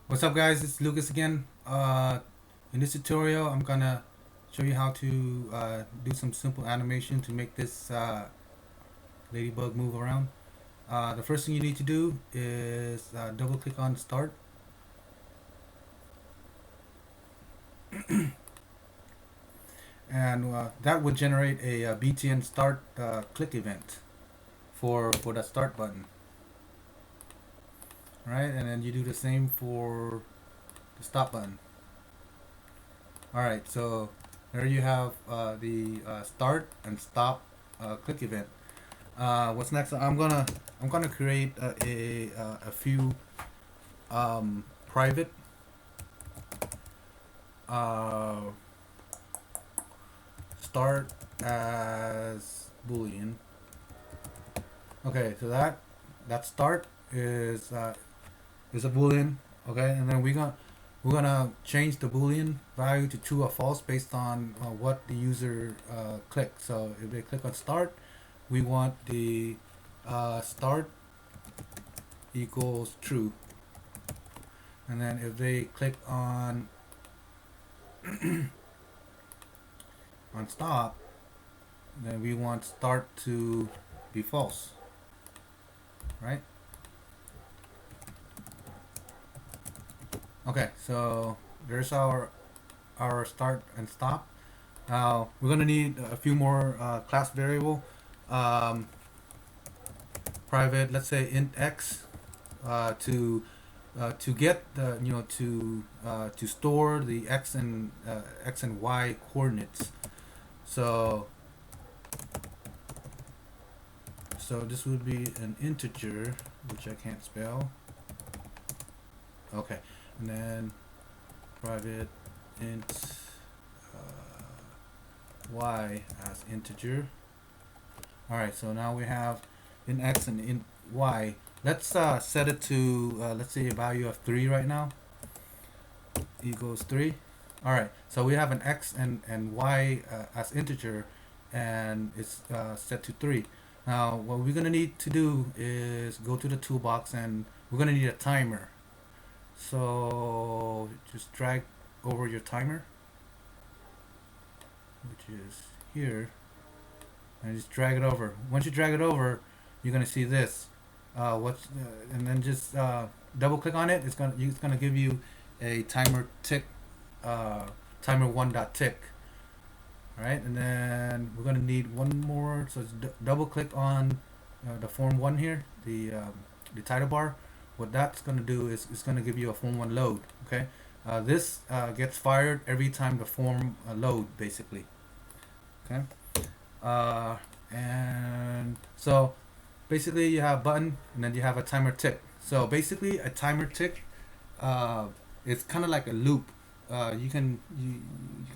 What's up, guys? It's Lucas again. In this tutorial, I'm gonna show you how to do some simple animation to make this ladybug move around. The first thing you need to do is double click on start, and that would generate a, BTN start click event for the start button. All right, and then you do the same for the stop button. All right, so there you have the start and stop click event. What's next? I'm gonna create a few private uh, start as boolean. Okay, so that start is a boolean. Okay, and then we're gonna change the boolean value to true or false based on what the user clicked. So if they click on start, we want the start equals true, and then if they click on stop, then we want start to be false, right? Okay, so there's our start and stop. Now we're gonna need a few more class variable, um, private. Let's say int x to get the to store the x and y coordinates. So so this would be an integer, which I can't spell. Okay, and then private int y as integer. All right, so now we have int x and int y. Let's set it to let's say a value of 3 right now, equals 3. All right, so we have an x and y as integer, and it's set to 3. Now what we're gonna need to do is go to the toolbox, and we're gonna need a timer. So just drag over your timer, which is here, and just drag it over. Once you drag it over, you're gonna see this. And then just double click on it. It's gonna give you a timer tick, uh, timer one dot tick. All right, and then we're gonna need one more. So double click on the form one here, the title bar. What that's gonna do is it's gonna give you a form one load. Okay, this gets fired every time the form load, basically. Okay, uh, and so basically you have a button and then you have a timer tick. So basically a timer tick, uh, it's kind of like a loop. You can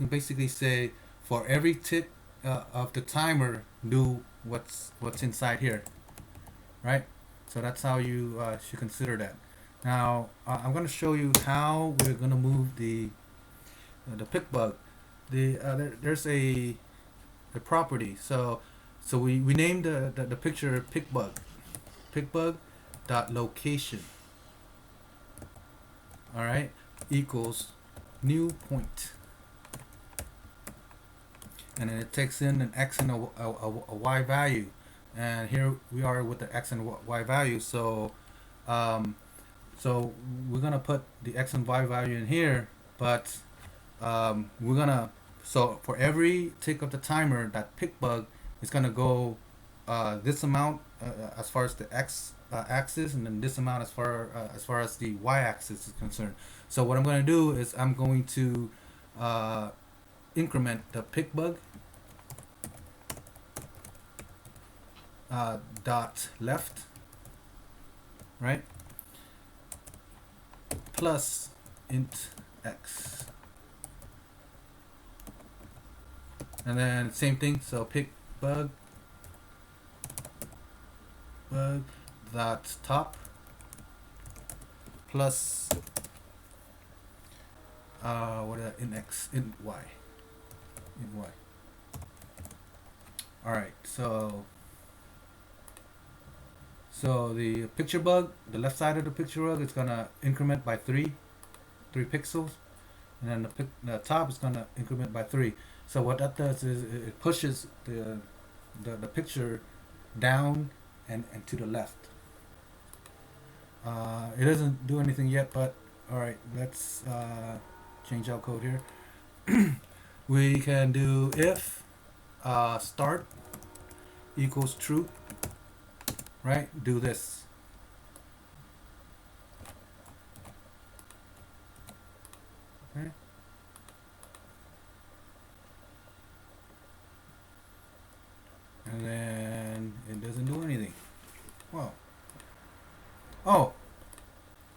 basically say for every tick of the timer, do what's inside here, right? So that's how you should consider that. Now I'm going to show you how we're going to move the pick bug. There's a property. So we named the picture pickbug dot location. All right, equals new point, and then it takes in an x and a y value, and here we are with the x and y value. Um, so we're gonna put the x and y value in here, but we're gonna so for every tick of the timer, that pick bug is gonna go this amount as far as the x axis, and then this amount as far as the y axis is concerned. So what I'm gonna do is I'm going to uh, increment the pick bug dot left, right, plus int x. And then same thing, so pick bug dot top plus what is that, in x, in y, in y. All right, so the picture bug, the left side of the picture bug, it's gonna increment by 3, 3 pixels, and then the top is gonna increment by 3. So what that does is it pushes the picture down and to the left. It doesn't do anything yet, but all right, let's change our code here. We can do if start equals true, right? Do this. Okay. And then it doesn't do anything. Well, oh,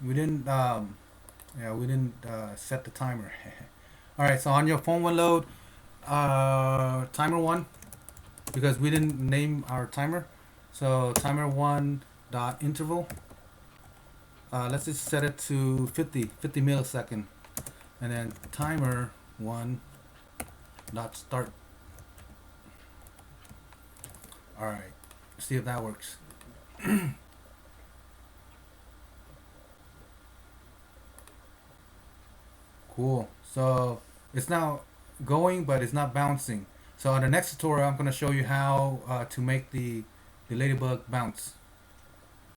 we didn't. Yeah, we didn't set the timer. All right, so on your phone will load timer one because we didn't name our timer. So timer one dot interval. Let's just set it to 50 millisecond, and then timer one dot start. All right, see if that works. Cool. So it's now going, but it's not bouncing. So on the next tutorial, I'm going to show you how to make the ladybug bounce.